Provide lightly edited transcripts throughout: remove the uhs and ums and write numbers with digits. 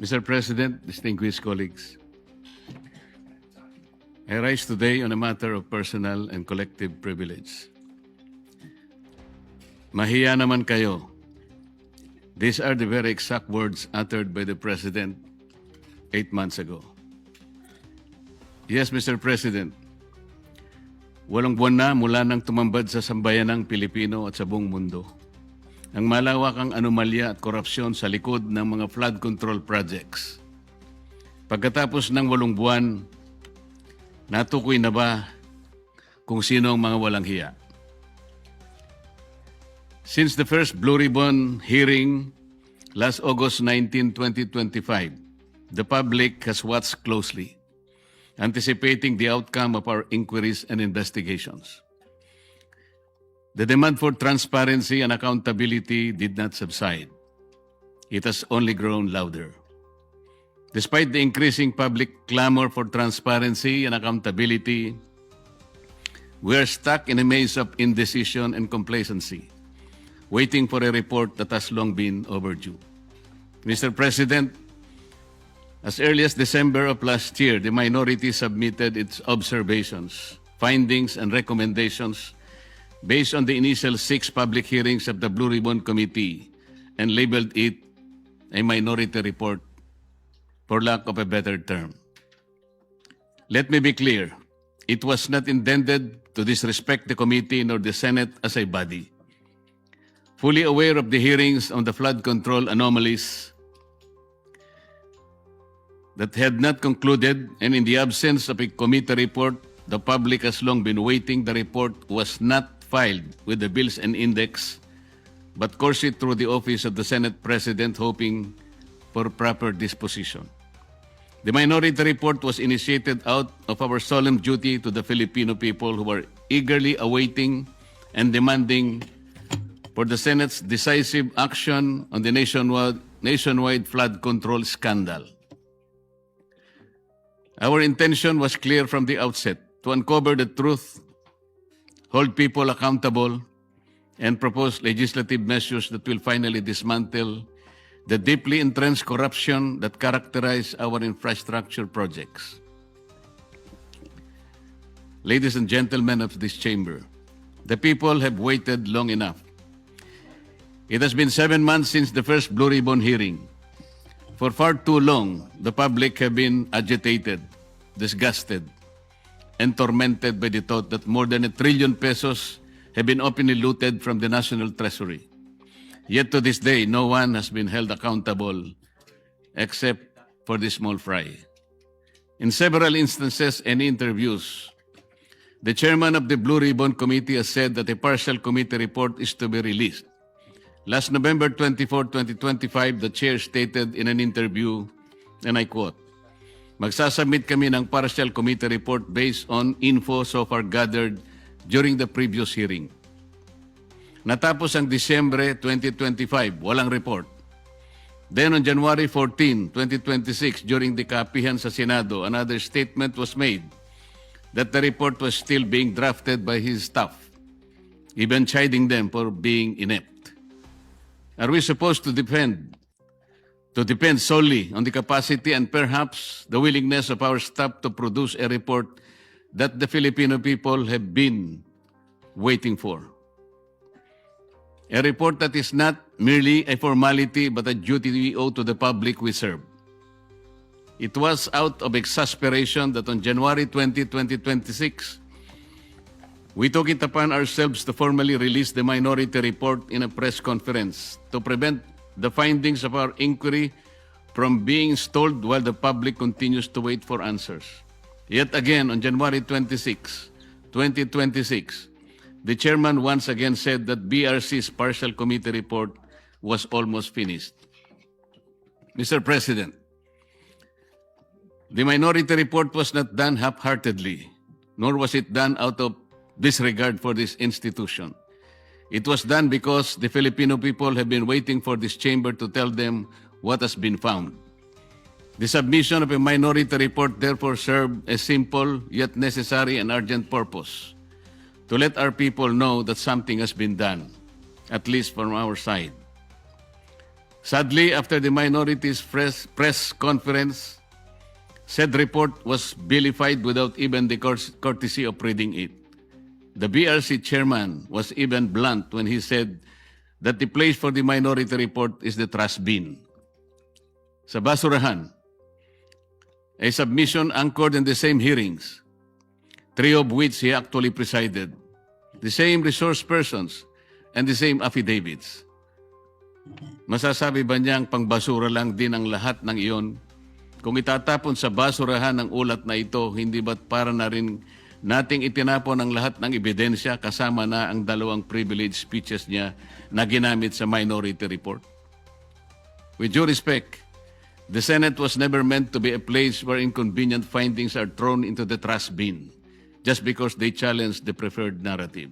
Mr. President, distinguished colleagues, I rise today on a matter of personal and collective privilege. Mahiya naman kayo. These are the very exact words uttered by the President 8 months ago. Yes, Mr. President, walong buwan na mula nang tumambad sa sambayanang Pilipino at sa buong mundo ang malawakang anomalya at korupsyon sa likod ng mga flood control projects. Pagkatapos ng 8 buwan, natukoy na ba kung sino ang mga walang hiya? Since the first Blue Ribbon hearing last August 19, 2025, the public has watched closely, anticipating the outcome of our inquiries and investigations. The demand for transparency and accountability did not subside. It has only grown louder. Despite the increasing public clamor for transparency and accountability, we are stuck in a maze of indecision and complacency, waiting for a report that has long been overdue. Mr. President, as early as December of last year, the minority submitted its observations, findings, and recommendations based on the initial 6 public hearings of the Blue Ribbon Committee and labeled it a minority report, for lack of a better term. Let me be clear, it was not intended to disrespect the committee nor the Senate as a body. Fully aware of the hearings on the flood control anomalies that had not concluded, and in the absence of a committee report, the public has long been waiting. The report was not filed with the Bills and Index, but coursed through the office of the Senate President, hoping for proper disposition. The minority report was initiated out of our solemn duty to the Filipino people who were eagerly awaiting and demanding for the Senate's decisive action on the nationwide flood control scandal. Our intention was clear from the outset: to uncover the truth, hold people accountable, and propose legislative measures that will finally dismantle the deeply entrenched corruption that characterize our infrastructure projects. Ladies and gentlemen of this chamber, the people have waited long enough. It has been 7 months since the first Blue Ribbon hearing. For far too long, the public have been agitated, disgusted, and tormented by the thought that more than ₱1 trillion have been openly looted from the National Treasury. Yet to this day, no one has been held accountable except for the small fry. In several instances and interviews, the chairman of the Blue Ribbon Committee has said that a partial committee report is to be released. Last November 24, 2025, the chair stated in an interview, and I quote, "Magsasubmit kami ng partial committee report based on info so far gathered during the previous hearing." Natapos ang Disyembre 2025, walang report. Then on January 14, 2026, during the kapihan sa Senado, another statement was made that the report was still being drafted by his staff, even chiding them for being inept. Are we supposed to depend solely on the capacity and perhaps the willingness of our staff to produce a report that the Filipino people have been waiting for? A report that is not merely a formality but a duty we owe to the public we serve. It was out of exasperation that on January 20, 2026, we took it upon ourselves to formally release the minority report in a press conference to prevent the findings of our inquiry from being stalled while the public continues to wait for answers. Yet again, on January 26, 2026, the chairman once again said that BRC's partial committee report was almost finished. Mr. President, the minority report was not done half-heartedly, nor was it done out of disregard for this institution. It was done because the Filipino people have been waiting for this chamber to tell them what has been found. The submission of a minority report therefore served a simple yet necessary and urgent purpose: to let our people know that something has been done, at least from our side. Sadly, after the minority's press conference, said report was vilified without even the courtesy of reading it. The BRC chairman was even blunt when he said that the place for the minority report is the trash bin. Sa basurahan, a submission anchored in the same hearings, three of which he actually presided, the same resource persons, and the same affidavits. Masasabi ba niyang pangbasura lang din ang lahat ng iyon? Kung itatapon sa basurahan ng ulat na ito, hindi ba't para na rin nating itinapon ang lahat ng ebidensya kasama na ang dalawang privilege speeches niya na ginamit sa minority report? With due respect, the Senate was never meant to be a place where inconvenient findings are thrown into the trash bin just because they challenge the preferred narrative.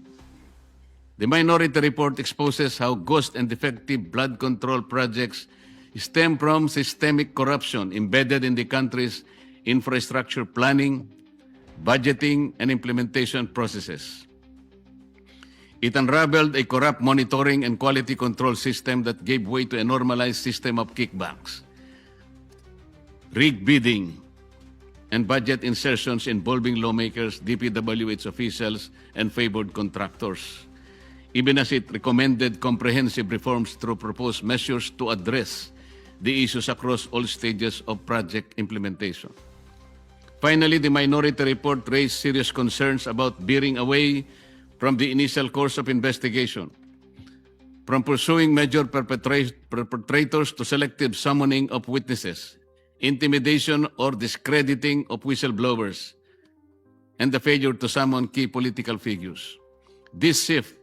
The minority report exposes how ghost and defective blood control projects stem from systemic corruption embedded in the country's infrastructure planning, budgeting, and implementation processes. It unraveled a corrupt monitoring and quality control system that gave way to a normalized system of kickbacks, rigged bidding, and budget insertions involving lawmakers, DPWH officials, and favored contractors, even as it recommended comprehensive reforms through proposed measures to address the issues across all stages of project implementation. Finally, the minority report raised serious concerns about veering away from the initial course of investigation, from pursuing major perpetrators to selective summoning of witnesses, intimidation or discrediting of whistleblowers, and the failure to summon key political figures. This shift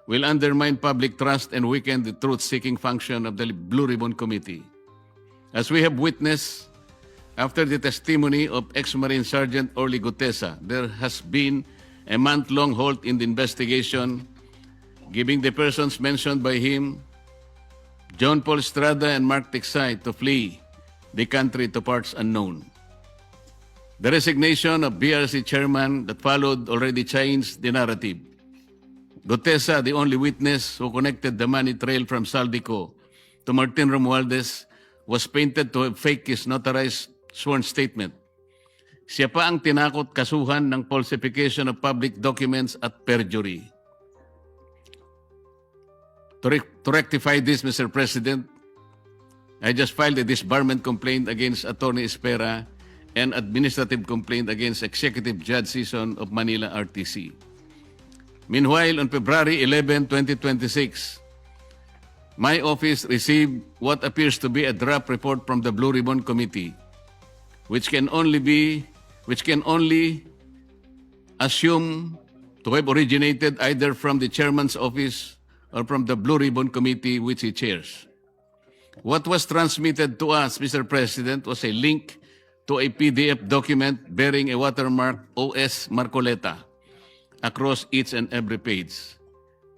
will undermine public trust and weaken the truth-seeking function of the Blue Ribbon Committee. As we have witnessed, after the testimony of ex-Marine Sergeant Orly Gutesa, there has been a month-long halt in the investigation, giving the persons mentioned by him, John Paul Estrada and Mark Tiksay, to flee the country to parts unknown. The resignation of BRC chairman that followed already changed the narrative. Gutesa, the only witness who connected the money trail from Saldico to Martin Romualdez, was painted to have faked his notarized sworn statement. Siya pa ang tinakot kasuhan ng falsification of public documents at perjury. To rectify this, Mr. President, I just filed a disbarment complaint against Attorney Espera and administrative complaint against Executive Judge Season of Manila RTC. Meanwhile, on February 11, 2026, my office received what appears to be a draft report from the Blue Ribbon Committee, which can only assume to have originated either from the chairman's office or from the Blue Ribbon Committee which he chairs. What was transmitted to us, Mr. President, was a link to a PDF document bearing a watermark OS Marcoleta across each and every page.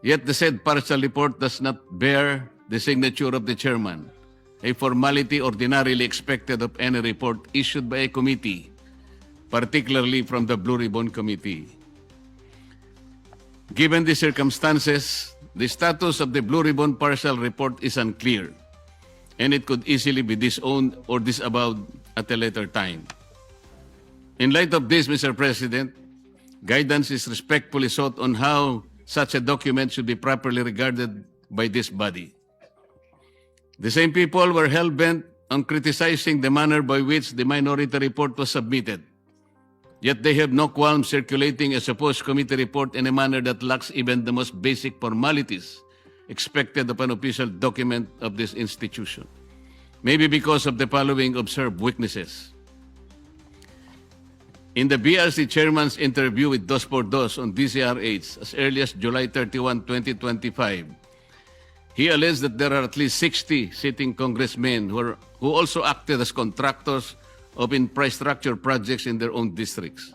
Yet the said partial report does not bear the signature of the chairman, a formality ordinarily expected of any report issued by a committee, particularly from the Blue Ribbon Committee. Given the circumstances, the status of the Blue Ribbon partial report is unclear, and it could easily be disowned or disavowed at a later time. In light of this, Mr. President, guidance is respectfully sought on how such a document should be properly regarded by this body. The same people were hell-bent on criticizing the manner by which the minority report was submitted. Yet they have no qualm circulating a supposed committee report in a manner that lacks even the most basic formalities expected of an official document of this institution. Maybe because of the following observed weaknesses. In the BRC chairman's interview with Dos por Dos on DCRH as early as July 31, 2025, he alleged that there are at least 60 sitting congressmen who also acted as contractors of infrastructure projects in their own districts.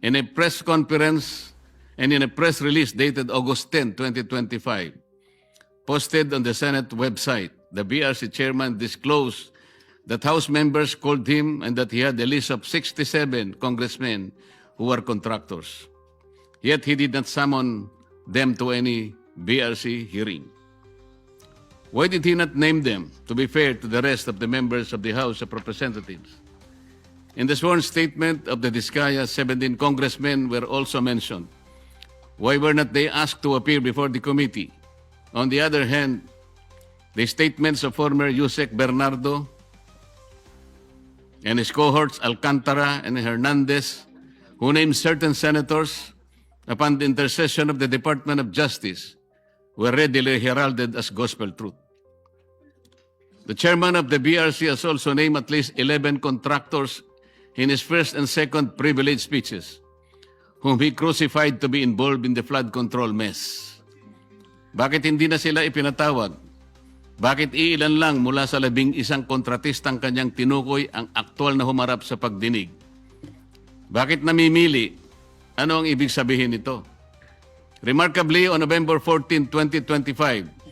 In a press conference and in a press release dated August 10, 2025, posted on the Senate website, the BRC chairman disclosed that House members called him and that he had a list of 67 congressmen who were contractors. Yet he did not summon them to any BRC hearing. Why did he not name them, to be fair to the rest of the members of the House of Representatives? In the sworn statement of the Diskaya, 17 congressmen were also mentioned. Why were not they asked to appear before the committee? On the other hand, the statements of former Yusek Bernardo and his cohorts Alcantara and Hernandez, who named certain senators upon the intercession of the Department of Justice, were readily heralded as gospel truth. The chairman of the BRC has also named at least 11 contractors in his first and second privilege speeches, whom he crucified to be involved in the flood control mess. Bakit hindi na sila ipinatawag? Bakit iilan lang mula sa 11 kontratistang kanyang tinukoy ang aktual na humarap sa pagdinig? Bakit namimili? Ano ang ibig sabihin nito? Remarkably, on November 14, 2025,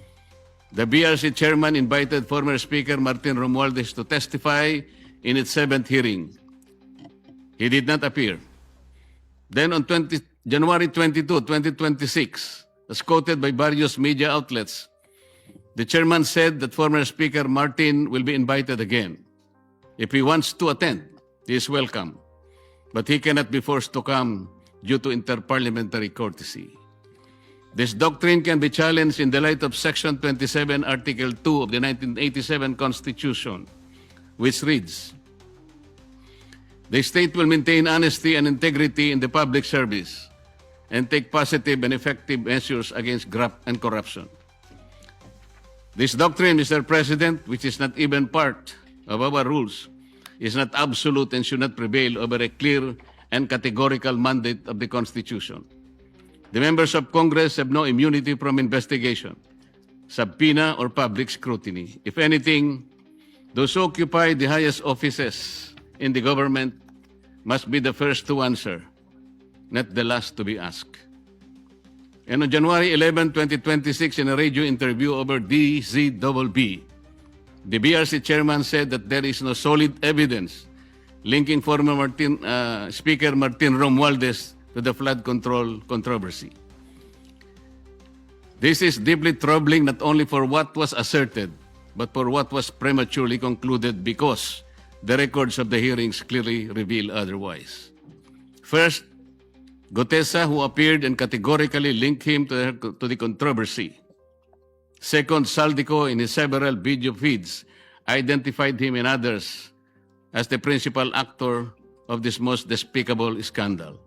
the BRC chairman invited former Speaker Martin Romualdez to testify in its 7th hearing. He did not appear. Then on January 22, 2026, as quoted by various media outlets, the chairman said that former Speaker Martin will be invited again. If he wants to attend, he is welcome. But he cannot be forced to come due to interparliamentary courtesy. This doctrine can be challenged in the light of Section 27, Article 2 of the 1987 Constitution, which reads, "The state will maintain honesty and integrity in the public service and take positive and effective measures against graft and corruption." This doctrine, Mr. President, which is not even part of our rules, is not absolute and should not prevail over a clear and categorical mandate of the Constitution. The members of Congress have no immunity from investigation, subpoena, or public scrutiny. If anything, those who occupy the highest offices in the government must be the first to answer, not the last to be asked. And on January 11, 2026, in a radio interview over DZBB, the BRC chairman said that there is no solid evidence linking former Speaker Martin Romualdez to the flood control controversy. This is deeply troubling not only for what was asserted, but for what was prematurely concluded because the records of the hearings clearly reveal otherwise. First, Gutesa, who appeared and categorically linked him to the controversy. Second, Saldico, in his several video feeds, identified him and others as the principal actor of this most despicable scandal.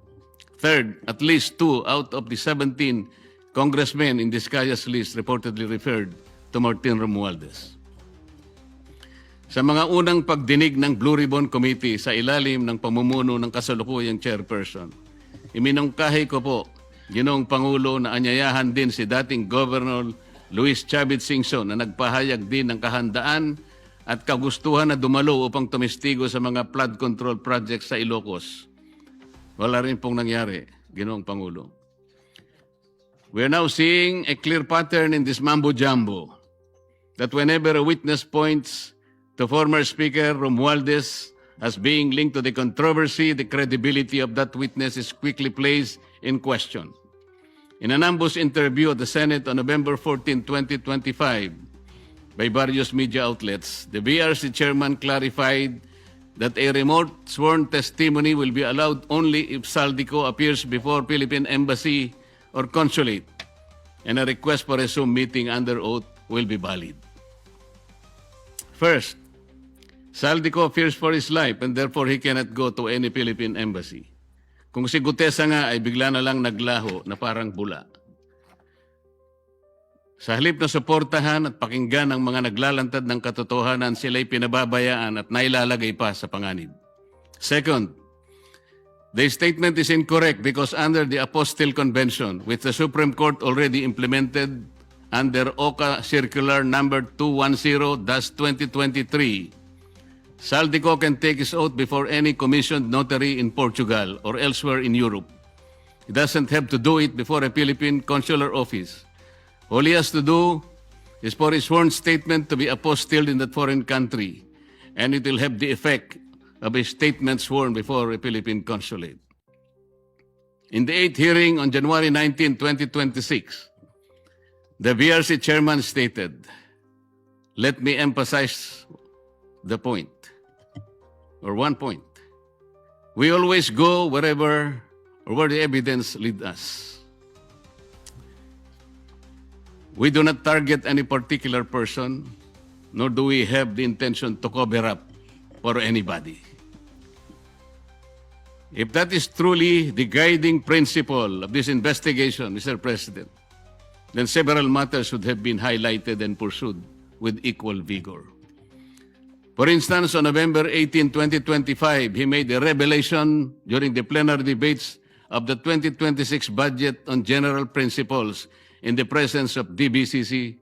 Third, at least 2 out of the 17 congressmen in Diskaya's list reportedly referred to Martin Romualdez. Sa mga unang pagdinig ng Blue Ribbon Committee sa ilalim ng pamumuno ng kasalukuyang chairperson, iminungkahi ko po, Ginoong Pangulo, na anyayahan din si dating Governor Luis Chavit Singson na nagpahayag din ng kahandaan at kagustuhan na dumalo upang tumistigo sa mga flood control projects sa Ilocos. Wala rin pong nangyari, Ginoong Pangulo. We are now seeing a clear pattern in this mambo-jumbo that whenever a witness points to former Speaker Romualdez as being linked to the controversy, the credibility of that witness is quickly placed in question. In an ambush interview at the Senate on November 14, 2025, by various media outlets, the BRC chairman clarified that a remote sworn testimony will be allowed only if Saldico appears before Philippine Embassy or Consulate, and a request for a Zoom meeting under oath will be valid. First, Saldico fears for his life and therefore he cannot go to any Philippine Embassy. Kung si Gutesa nga ay bigla na lang naglaho na parang bula. Sa halip na suportahan at pakinggan ang mga naglalantad ng katotohanan, sila'y pinababayaan at nailalagay pa sa panganib. Second, the statement is incorrect because under the Apostille Convention, which the Supreme Court already implemented under OCA Circular number 210-2023, Saldico can take his oath before any commissioned notary in Portugal or elsewhere in Europe. He doesn't have to do it before a Philippine consular office. All he has to do is for his sworn statement to be apostilled in that foreign country, and it will have the effect of a statement sworn before a Philippine consulate. In the 8th hearing on January 19, 2026, the BRC chairman stated, let me emphasize the point, or one point. We always go wherever or where the evidence leads us. We do not target any particular person, nor do we have the intention to cover up for anybody. If that is truly the guiding principle of this investigation, Mr. President, then several matters should have been highlighted and pursued with equal vigor. For instance, on November 18, 2025, he made a revelation during the plenary debates of the 2026 budget on general principles in the presence of DBCC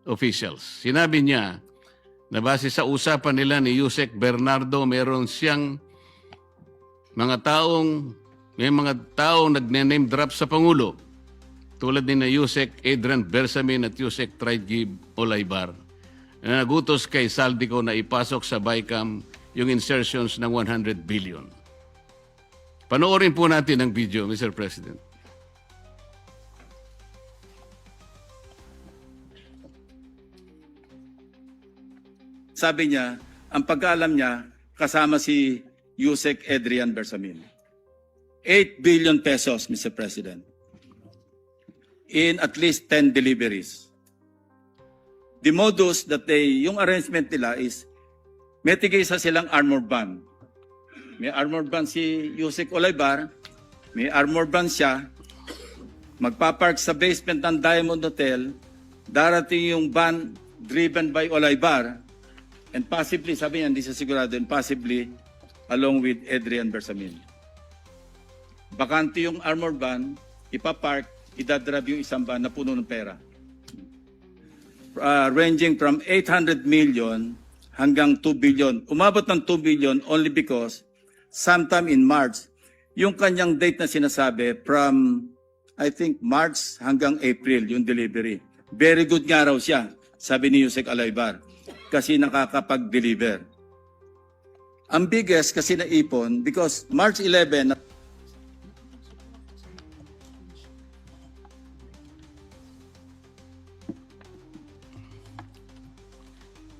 officials. Sinabi niya na base sa usapan nila ni Yusek Bernardo, meron siyang may mga taong nagne-name drop sa Pangulo, tulad ni na Yusek Adrian Bersamin at Yusek Traigib Olaybar, na nagutos kay Saldico na ipasok sa BICAM yung insertions ng 100 billion. Panoorin po natin ang video, Mr. President. Sabi niya, ang pagkaalam niya, kasama si Yusek Adrian Bersamin. 8 billion pesos, Mr. President, in at least 10 deliveries. The modus that yung arrangement nila is, may tigisa silang armor van. May armor van si Yusek Olaybar, may armor van siya, magpapark sa basement ng Diamond Hotel, darating yung van driven by Olaybar, and possibly, sabi niya, hindi siya sigurado, and possibly along with Adrian Bersamin. Bakante yung armor van, ipapark, idadrab yung isang van na puno ng pera. Ranging from 800 million hanggang 2 billion. Umabot ng 2 billion only because sometime in March, yung kanyang date na sinasabi from, I think, March hanggang April, yung delivery. Very good nga raw siya, sabi ni Yusek Olaybar, kasi nakakapag-deliver. Ang biggest kasi naipon, because March 11,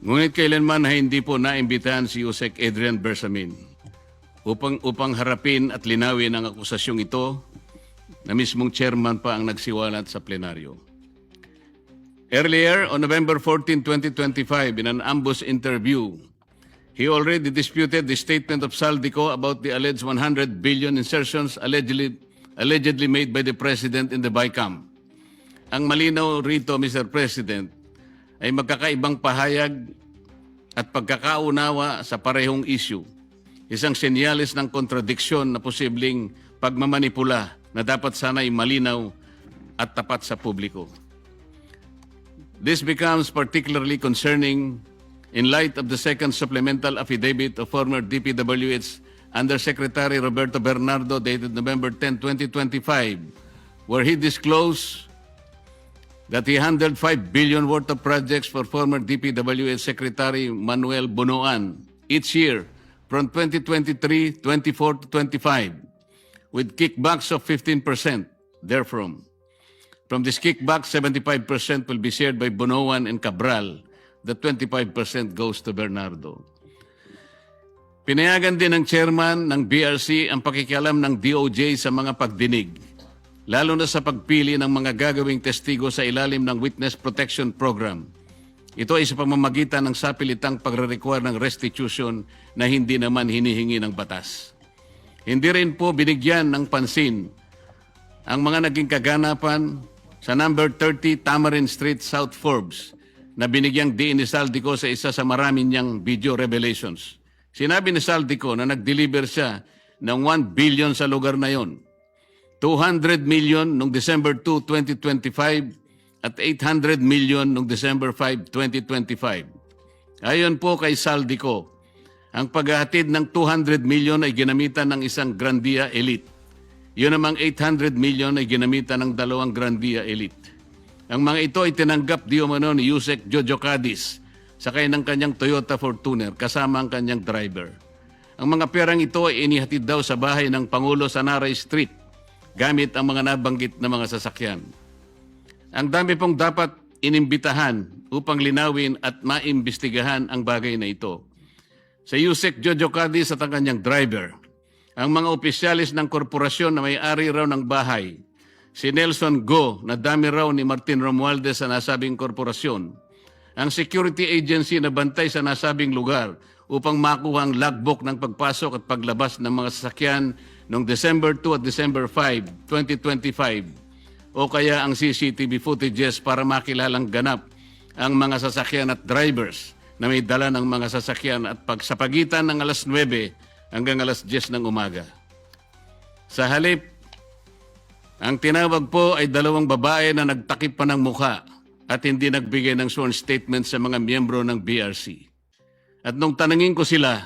Ngunit kailanman na hindi po naimbitahan si Yusek Adrian Bersamin upang harapin at linawin ang akusasyong ito na mismong chairman pa ang nagsiwalat sa plenaryo. Earlier, on November 14, 2025, in an ambush interview, he already disputed the statement of Saldico about the alleged 100 billion insertions allegedly made by the President in the BICAM. Ang malinaw rito, Mr. President, ay magkakaibang pahayag at pagkakaunawa sa parehong issue. Isang senyales ng kontradiksyon na posibleng pagmamanipula na dapat sana'y malinaw at tapat sa publiko. This becomes particularly concerning in light of the second supplemental affidavit of former DPWH Undersecretary Roberto Bernardo dated November 10, 2025, where he disclosed that he handled 5 billion worth of projects for former DPWH Secretary Manuel Bunoan each year from 2023, 24 to 25, with kickbacks of 15% therefrom. From this kickback, 75% will be shared by Bunoan and Cabral. The 25% goes to Bernardo. Pinayagan din ng chairman ng BRC ang pakikialam ng DOJ sa mga pagdinig, lalo na sa pagpili ng mga gagawing testigo sa ilalim ng Witness Protection Program. Ito ay sa pamamagitan ng sapilitang pagre-require ng restitution na hindi naman hinihingi ng batas. Hindi rin po binigyan ng pansin ang mga naging kaganapan sa number 30 Tamarin Street, South Forbes, na binigyang diin ni Saldico sa isa sa marami niyang video revelations. Sinabi ni Saldico na nag-deliver siya ng 1 billion sa lugar na yon, 200 million noong December 2, 2025 at 800 million noong December 5, 2025. Ayon po kay Saldico, ang paghahatid ng 200 million ay ginamitan ng isang Grandia Elite. Yun namang 800 million ay ginamitan ng dalawang Grandia Elite. Ang mga ito ay tinanggap di umano ni Yusek Jojo Cadiz sakay ng kanyang Toyota Fortuner kasama ang kanyang driver. Ang mga perang ito ay inihatid daw sa bahay ng Pangulo sa Naray Street gamit ang mga nabanggit na mga sasakyan. Ang dami pong dapat inimbitahan upang linawin at maimbestigahan ang bagay na ito. Sa Yusek Jojo Cadiz at ang kanyang driver, ang mga opisyalis ng korporasyon na may-ari raw ng bahay, si Nelson Go na dami raw ni Martin Romualdez sa nasabing korporasyon, ang security agency na bantay sa nasabing lugar upang makuha ang logbook ng pagpasok at paglabas ng mga sasakyan noong December 2 at December 5, 2025, o kaya ang CCTV footages para makilalang ganap ang mga sasakyan at drivers na may dala ng mga sasakyan at sa pagitan ng alas 9 hanggang alas 10 ng umaga. Sa halip, ang tinawag po ay dalawang babae na nagtakip pa ng mukha at hindi nagbigay ng sworn statement sa mga miyembro ng BRC. At nung tanungin ko sila,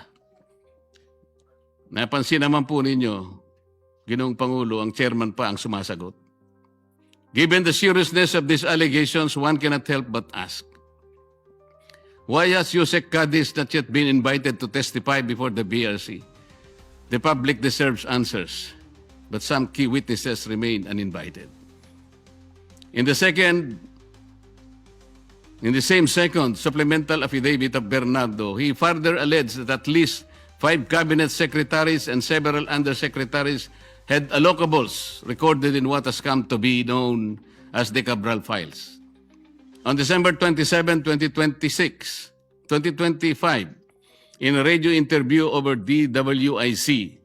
napansin naman po ninyo, Ginoong Pangulo, ang chairman pa ang sumasagot. Given the seriousness of these allegations, one cannot help but ask, why has Yusek Cadiz not yet been invited to testify before the BRC? The public deserves answers, but some key witnesses remain uninvited. In the same second supplemental affidavit of Bernardo, he further alleged that at least 5 cabinet secretaries and several undersecretaries had allocables recorded in what has come to be known as the Cabral files. On December 27, 2025, in a radio interview over DWIC,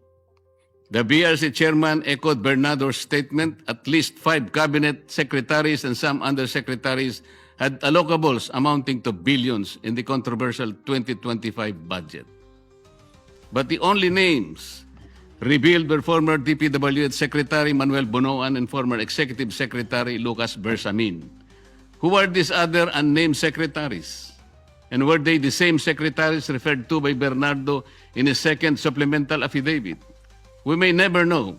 the BRC chairman echoed Bernardo's statement. At least 5 cabinet secretaries and some undersecretaries had allocables amounting to billions in the controversial 2025 budget. But the only names revealed were former DPWH Secretary Manuel Bonoan and former Executive Secretary Lucas Bersamin. Who are these other unnamed secretaries? And were they the same secretaries referred to by Bernardo in his second supplemental affidavit? We may never know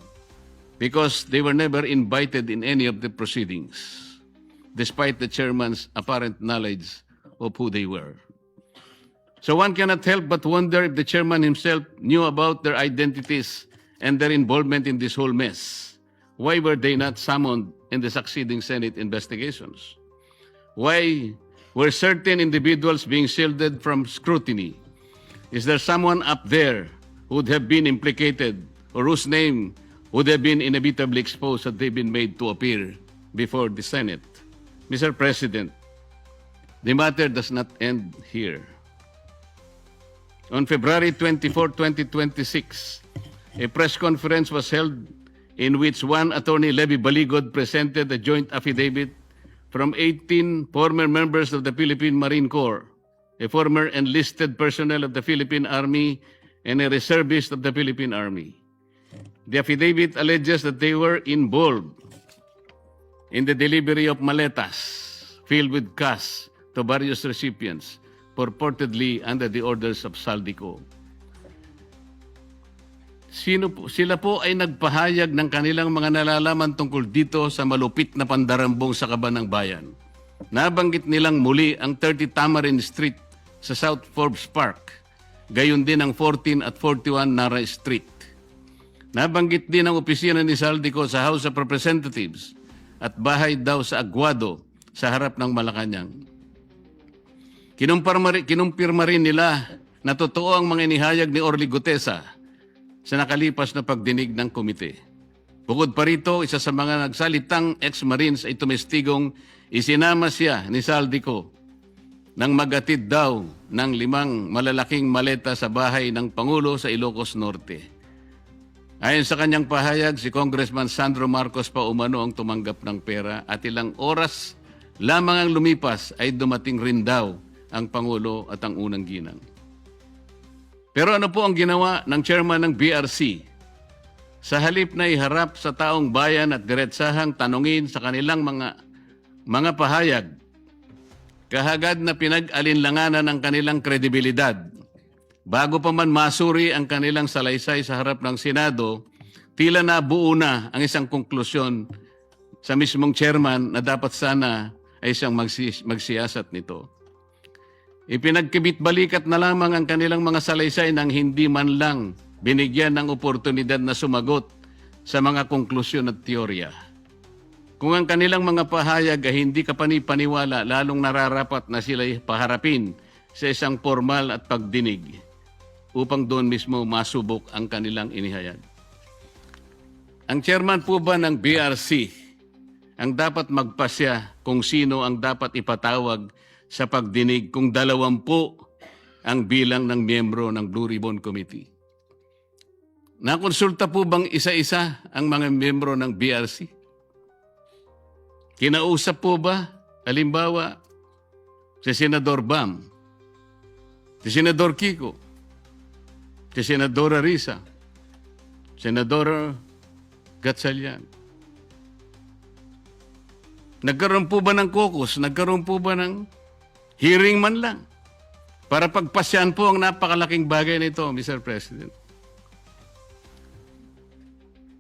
because they were never invited in any of the proceedings, despite the chairman's apparent knowledge of who they were. So one cannot help but wonder if the chairman himself knew about their identities and their involvement in this whole mess. Why were they not summoned in the succeeding Senate investigations? Why were certain individuals being shielded from scrutiny? Is there someone up there who would have been implicated or whose name would have been inevitably exposed had they been made to appear before the Senate? Mr. President, the matter does not end here. On February 24, 2026, a press conference was held in which one Attorney Levy Baligod presented a joint affidavit from 18 former members of the Philippine Marine Corps, a former enlisted personnel of the Philippine Army, and a reservist of the Philippine Army. The affidavit alleges that they were involved in the delivery of maletas filled with cash to various recipients, purportedly under the orders of Saldico. Sila po ay nagpahayag ng kanilang mga nalalaman tungkol dito sa malupit na pandarambong sa Kaban ng Bayan. Nabanggit nilang muli ang 30 Tamarin Street sa South Forbes Park, gayon din ang 14 at 41 Nara Street. Nabanggit din ang opisina ni Saldico sa House of Representatives at bahay daw sa Aguado sa harap ng Malacanang. Kinumpirma rin nila na totoo ang mga inihayag ni Orly Gutesa sa nakalipas na pagdinig ng komite. Bukod pa rito, isa sa mga nagsalitang ex-Marines ay tumestigong isinama siya ni Saldico nang magatid daw ng 5 malalaking maleta sa bahay ng Pangulo sa Ilocos Norte. Ayon sa kanyang pahayag, si Congressman Sandro Marcos pa umano ang tumanggap ng pera at ilang oras lamang ang lumipas ay dumating rin daw ang Pangulo at ang unang ginang. Pero ano po ang ginawa ng chairman ng BRC? Sa halip na iharap sa taong bayan at diretsahang tanungin sa kanilang mga pahayag, kahagad na pinag-alinlanganan ang kanilang kredibilidad. Bago pa man masuri ang kanilang salaysay sa harap ng Senado, tila nabuo na ang isang konklusyon sa mismong chairman na dapat sana ay siyang magsiyasat nito. Ipinagkibit-balikat na lamang ang kanilang mga salaysay nang hindi man lang binigyan ng oportunidad na sumagot sa mga konklusyon at teorya. Kung ang kanilang mga pahayag ay hindi kapani-paniwala, lalong nararapat na sila'y paharapin sa isang formal at pagdinig upang doon mismo masubok ang kanilang inihayag. Ang chairman po ba ng BRC ang dapat magpasya kung sino ang dapat ipatawag sa pagdinig kung 20 ang bilang ng miyembro ng Blue Ribbon Committee? Nakonsulta po bang isa-isa ang mga miyembro ng BRC? Kinausap po ba, halimbawa, si Senador Bam, si Senador Kiko, si Senadora Risa, Senador Gatchalian? Nagkaroon po ba ng caucus? Nagkaroon po ba ng hearing man lang? Para pagpasyan po ang napakalaking bagay nito, Mr. President.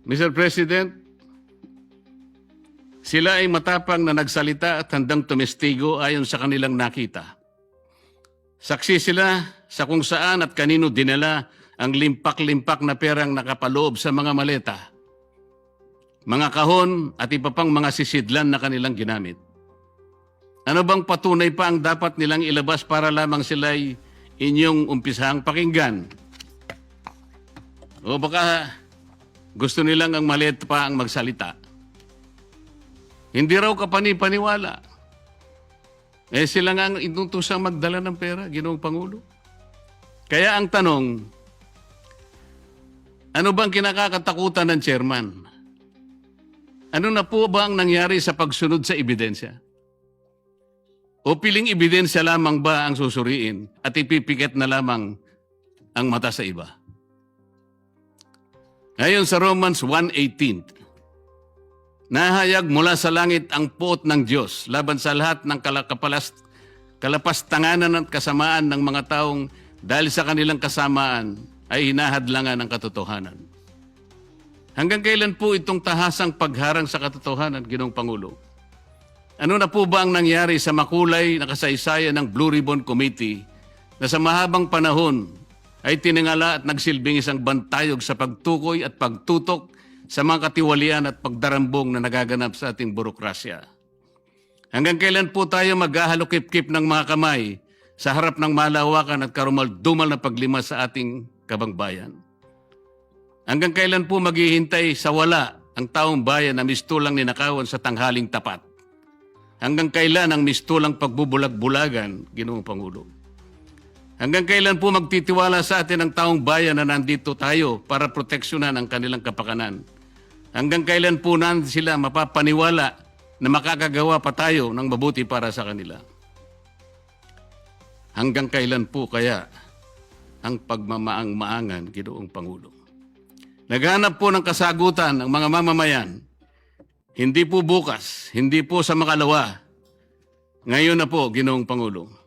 Mr. President, sila ay matapang na nagsalita at handang tumestigo ayon sa kanilang nakita. Saksi sila sa kung saan at kanino dinala ang limpak-limpak na perang nakapaloob sa mga maleta, mga kahon at iba pang mga sisidlan na kanilang ginamit. Ano bang patunay pa ang dapat nilang ilabas para lamang sila'y inyong umpisahang pakinggan? O baka gusto nilang ang maliit pa ang magsalita? Hindi raw kapani-paniwala. Sila nga ang inutusang magdala ng pera, Ginoong Pangulo. Kaya ang tanong, ano bang kinakatakutan ng chairman? Ano na po ba ang nangyari sa pagsunod sa ebidensya? O piling ebidensya lamang ba ang susuriin at ipipikit na lamang ang mata sa iba? Ngayon sa Romans 1:18, nahayag mula sa langit ang puot ng Diyos laban sa lahat ng kalapastanganan at kasamaan ng mga taong dahil sa kanilang kasamaan ay hinahadlangan ng katotohanan. Hanggang kailan po itong tahasang pagharang sa katotohanan, Ginoong Pangulo? Ano na po ba ang nangyari sa makulay na kasaysayan ng Blue Ribbon Committee na sa mahabang panahon ay tiningala at nagsilbing isang bantayog sa pagtukoy at pagtutok sa mga katiwalian at pagdarambong na nagaganap sa ating burokrasya? Hanggang kailan po tayo maghahalokip-kip ng mga kamay sa harap ng malawakan at karumal-dumal na paglima sa ating kabangbayan? Hanggang kailan po maghihintay sa wala ang taong bayan na mistulang ninakawan sa tanghaling tapat? Hanggang kailan ang mistulang pagbubulag-bulagan, Ginoong Pangulo? Hanggang kailan po magtitiwala sa atin ang taong bayan na nandito tayo para proteksyonan ang kanilang kapakanan? Hanggang kailan po sila mapapaniwala na makakagawa pa tayo ng mabuti para sa kanila? Hanggang kailan po kaya ang pagmamaang-maangan, Ginoong Pangulo? Naghanap po ng kasagutan ang mga mamamayan. Hindi po bukas, hindi po sa makalawa. Ngayon na po, Ginoong Pangulo.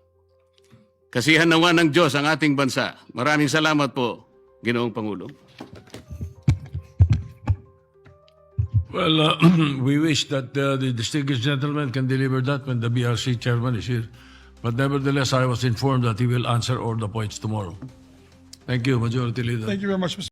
Kasihan nawa ng Diyos ang ating bansa. Maraming salamat po, Ginoong Pangulo. Well, we wish that the distinguished gentleman can deliver that when the BRC chairman is here. But nevertheless, I was informed that he will answer all the points tomorrow. Thank you, Majority Leader. Thank you very much, Mr.